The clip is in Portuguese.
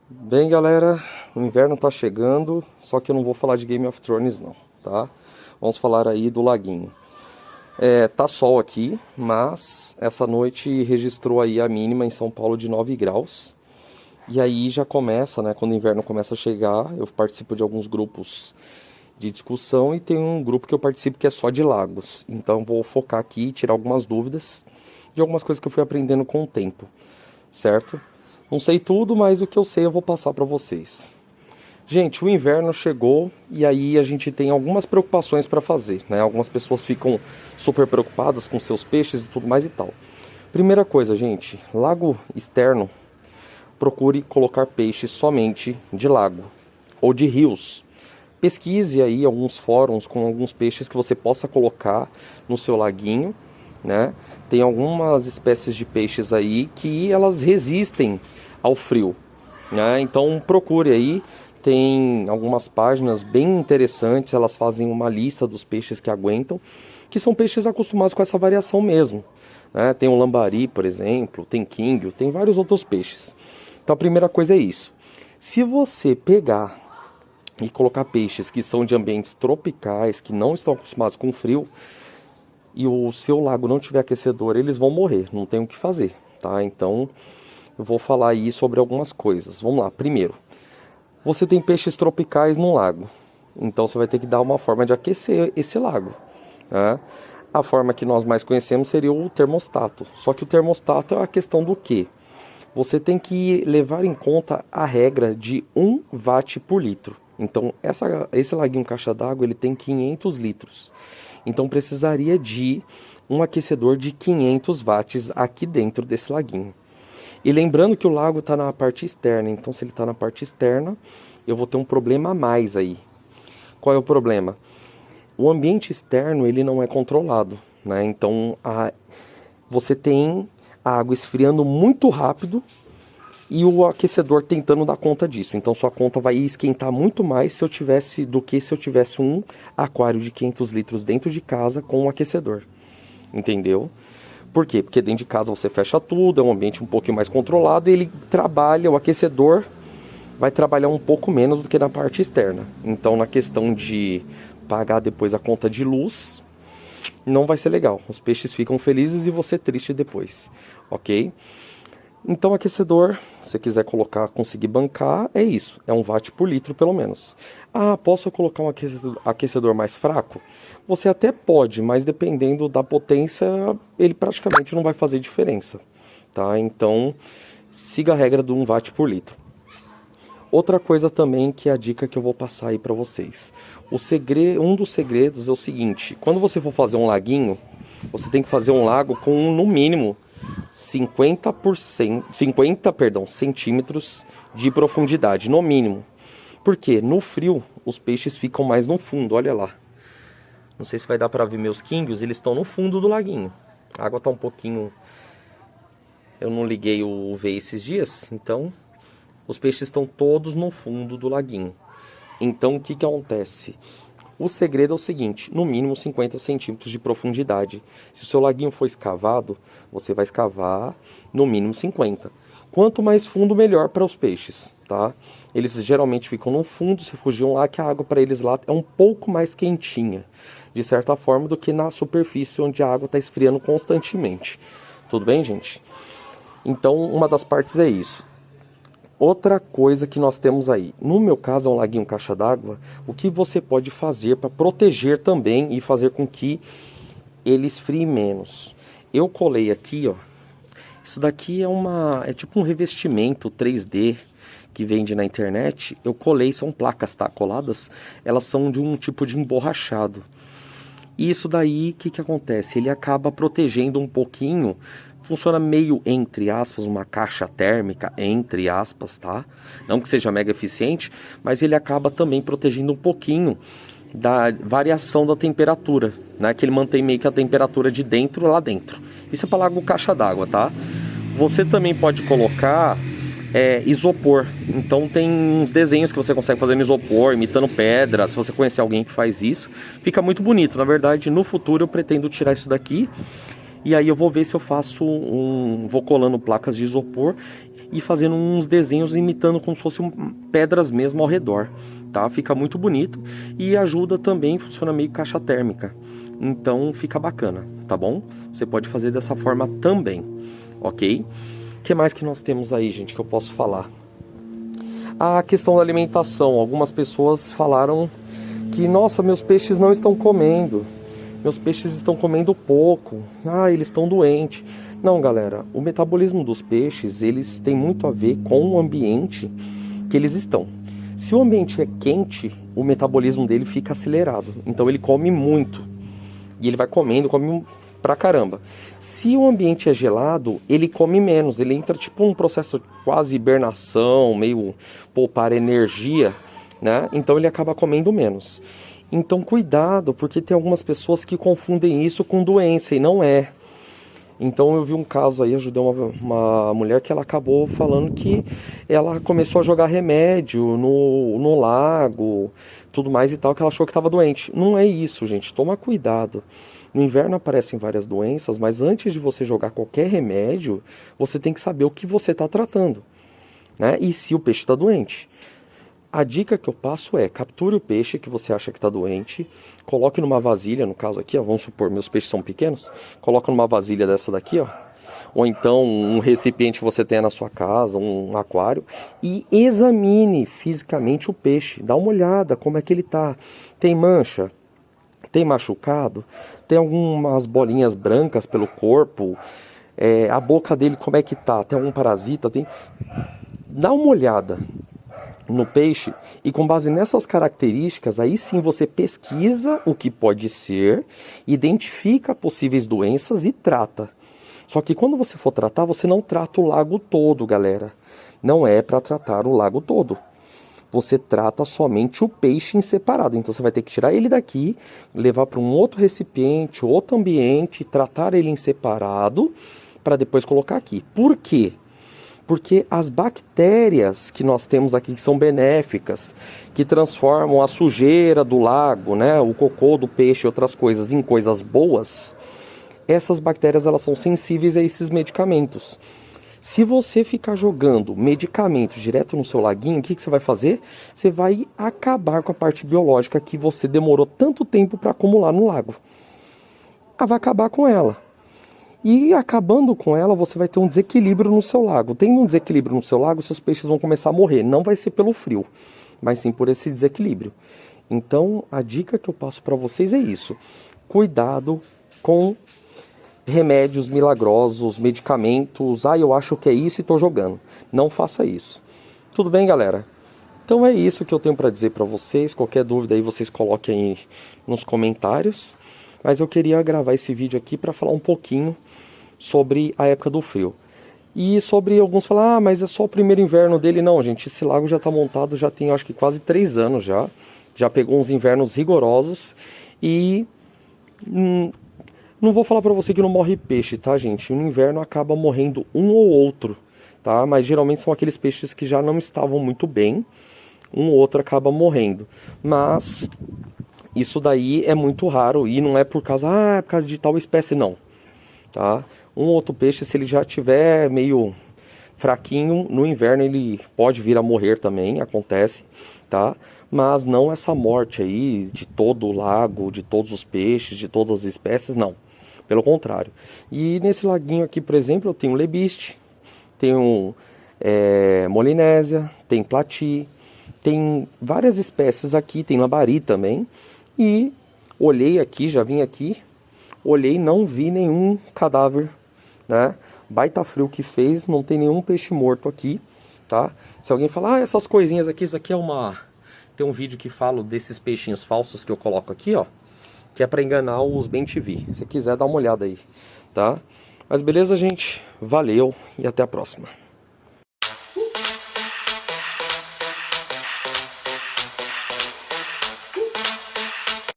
Bem, galera, o inverno tá chegando, só que eu não vou falar de Game of Thrones não, tá? Vamos falar aí do laguinho. Tá sol aqui, mas essa noite registrou aí a mínima em São Paulo de 9 graus. E aí já começa, né, quando o inverno começa a chegar, eu participo de alguns grupos de discussão e tem um grupo que eu participo que é só de lagos. Então vou focar aqui e tirar algumas dúvidas de algumas coisas que eu fui aprendendo com o tempo, certo? Não sei tudo, mas o que eu sei eu vou passar para vocês. Gente, o inverno chegou e aí a gente tem algumas preocupações para fazer, né? Algumas pessoas ficam super preocupadas com seus peixes e tudo mais e tal. Primeira coisa, gente, lago externo, procure colocar peixes somente de lago ou de rios. Pesquise aí alguns fóruns com alguns peixes que você possa colocar no seu laguinho, né? Tem algumas espécies de peixes aí que elas resistem ao frio, né? Então procure aí, tem algumas páginas bem interessantes, elas fazem uma lista dos peixes que aguentam, que são peixes acostumados com essa variação mesmo, né? Tem o lambari, por exemplo, tem quinguio, tem vários outros peixes. Então a primeira coisa é isso. Se você pegar e colocar peixes que são de ambientes tropicais, que não estão acostumados com frio, e o seu lago não tiver aquecedor, eles vão morrer, não tem o que fazer, tá? Então eu vou falar aí sobre algumas coisas. Vamos lá, primeiro, você tem peixes tropicais no lago, então você vai ter que dar uma forma de aquecer esse lago, né? A forma que nós mais conhecemos seria o termostato, só que o termostato é a questão do quê? Você tem que levar em conta a regra de 1 watt por litro. Então, esse laguinho caixa d'água ele tem 500 litros. Então, precisaria de um aquecedor de 500 watts aqui dentro desse laguinho. E lembrando que o lago está na parte externa, então se ele está na parte externa, eu vou ter um problema a mais aí. Qual é o problema? O ambiente externo ele não é controlado, né? Então, você tem a água esfriando muito rápido e o aquecedor tentando dar conta disso. Então sua conta vai esquentar muito mais do que se eu tivesse um aquário de 500 litros dentro de casa com um aquecedor. Entendeu? Por quê? Porque dentro de casa você fecha tudo, é um ambiente um pouquinho mais controlado e ele trabalha, o aquecedor vai trabalhar um pouco menos do que na parte externa. Então na questão de pagar depois a conta de luz, não vai ser legal. Os peixes ficam felizes e você triste depois, ok? Então aquecedor, se você quiser colocar, conseguir bancar, é isso, é 1 watt por litro pelo menos. Ah, posso colocar um aquecedor mais fraco? Você até pode, mas dependendo da potência, ele praticamente não vai fazer diferença, tá? Então siga a regra do 1 watt por litro. Outra coisa também que é a dica que eu vou passar aí para vocês. Um dos segredos é o seguinte, quando você for fazer um laguinho, você tem que fazer um lago com no mínimo 50 centímetros de profundidade, no mínimo. Porque no frio os peixes ficam mais no fundo, olha lá. Não sei se vai dar para ver meus quinguios, eles estão no fundo do laguinho. A água está um pouquinho... Eu não liguei o UV esses dias, então os peixes estão todos no fundo do laguinho. Então o que acontece? O segredo é o seguinte, no mínimo 50 centímetros de profundidade. Se o seu laguinho for escavado, você vai escavar no mínimo 50. Quanto mais fundo, melhor para os peixes, tá? Eles geralmente ficam no fundo, se fugiam lá, que a água para eles lá é um pouco mais quentinha, de certa forma, do que na superfície, onde a água está esfriando constantemente. Tudo bem, gente? Então, uma das partes é isso. Outra coisa que nós temos aí, no meu caso é um laguinho caixa d'água, o que você pode fazer para proteger também e fazer com que ele esfrie menos? Eu colei aqui, ó, isso daqui é tipo um revestimento 3D que vende na internet. Eu colei, são placas, tá, coladas, elas são de um tipo de emborrachado. E isso daí, o que acontece? Ele acaba protegendo um pouquinho, funciona meio, entre aspas, uma caixa térmica, entre aspas, tá? Não que seja mega eficiente, mas ele acaba também protegendo um pouquinho da variação da temperatura, né? Que ele mantém meio que a temperatura de dentro lá dentro. Isso é para lago caixa d'água, tá? Você também pode colocar isopor. Então tem uns desenhos que você consegue fazer no isopor, imitando pedra. Se você conhecer alguém que faz isso, fica muito bonito. Na verdade, no futuro eu pretendo tirar isso daqui. E aí eu vou ver se eu vou colando placas de isopor e fazendo uns desenhos imitando como se fossem pedras mesmo ao redor, tá? Fica muito bonito e ajuda também, funciona meio caixa térmica. Então fica bacana, tá bom? Você pode fazer dessa forma também, ok? O que mais que nós temos aí, gente, que eu posso falar? A questão da alimentação. Algumas pessoas falaram que, nossa, meus peixes não estão comendo. Meus peixes estão comendo pouco. Ah, eles estão doentes. Não, galera, o metabolismo dos peixes, eles têm muito a ver com o ambiente que eles estão. Se o ambiente é quente, o metabolismo dele fica acelerado. Então ele come muito. E ele vai comendo, come pra caramba. Se o ambiente é gelado, ele come menos. Ele entra tipo num processo quase hibernação, meio poupar energia, né? Então ele acaba comendo menos. Então cuidado, porque tem algumas pessoas que confundem isso com doença e não é. Então eu vi um caso aí, ajudei uma mulher que ela acabou falando que ela começou a jogar remédio no lago, tudo mais e tal, que ela achou que estava doente. Não é isso, gente, toma cuidado. No inverno aparecem várias doenças, mas antes de você jogar qualquer remédio, você tem que saber o que você está tratando, né? E se o peixe está doente. A dica que eu passo é, capture o peixe que você acha que está doente, coloque numa vasilha, no caso aqui, ó, vamos supor, meus peixes são pequenos, coloca numa vasilha dessa daqui, ó, ou então um recipiente que você tenha na sua casa, um aquário, e examine fisicamente o peixe, dá uma olhada como é que ele tá. Tem mancha? Tem machucado? Tem algumas bolinhas brancas pelo corpo? A boca dele como é que tá? Tem algum parasita? Dá uma olhada no peixe e com base nessas características, aí sim você pesquisa o que pode ser, identifica possíveis doenças e trata. Só que quando você for tratar, você não trata o lago todo, galera. Não é para tratar o lago todo. Você trata somente o peixe em separado. Então você vai ter que tirar ele daqui, levar para um outro recipiente, outro ambiente, tratar ele em separado, para depois colocar aqui. Por quê? Porque as bactérias que nós temos aqui, que são benéficas, que transformam a sujeira do lago, né, o cocô do peixe e outras coisas em coisas boas, essas bactérias elas são sensíveis a esses medicamentos. Se você ficar jogando medicamentos direto no seu laguinho, o que você vai fazer? Você vai acabar com a parte biológica que você demorou tanto tempo para acumular no lago. Vai acabar com ela. E acabando com ela, você vai ter um desequilíbrio no seu lago. Tendo um desequilíbrio no seu lago, seus peixes vão começar a morrer. Não vai ser pelo frio, mas sim por esse desequilíbrio. Então, a dica que eu passo para vocês é isso. Cuidado com remédios milagrosos, medicamentos. Eu acho que é isso e estou jogando. Não faça isso. Tudo bem, galera? Então é isso que eu tenho para dizer para vocês. Qualquer dúvida aí, vocês coloquem aí nos comentários. Mas eu queria gravar esse vídeo aqui para falar um pouquinho sobre a época do frio. E sobre alguns falar, mas é só o primeiro inverno dele. Não, gente, esse lago já está montado, já tem acho que quase 3 anos já. Já pegou uns invernos rigorosos e não vou falar para você que não morre peixe, tá, gente? No inverno acaba morrendo um ou outro, tá? Mas geralmente são aqueles peixes que já não estavam muito bem. Um ou outro acaba morrendo. Mas isso daí é muito raro e não é por causa, é por causa de tal espécie, não. Tá? Um outro peixe, se ele já tiver meio fraquinho, no inverno ele pode vir a morrer também, acontece, tá? Mas não essa morte aí de todo o lago, de todos os peixes, de todas as espécies, não. Pelo contrário. E nesse laguinho aqui, por exemplo, eu tenho lebiste, tenho molinésia, tem plati, tem várias espécies aqui, tem lambari também. E olhei aqui, já vim aqui, olhei, não vi nenhum cadáver, né? Baita frio que fez, não tem nenhum peixe morto aqui, tá? Se alguém falar, essas coisinhas aqui, isso aqui é uma... Tem um vídeo que falo desses peixinhos falsos que eu coloco aqui, ó, que é para enganar os bem-te-vi. Se quiser, dá uma olhada aí, tá? Mas beleza, gente? Valeu e até a próxima.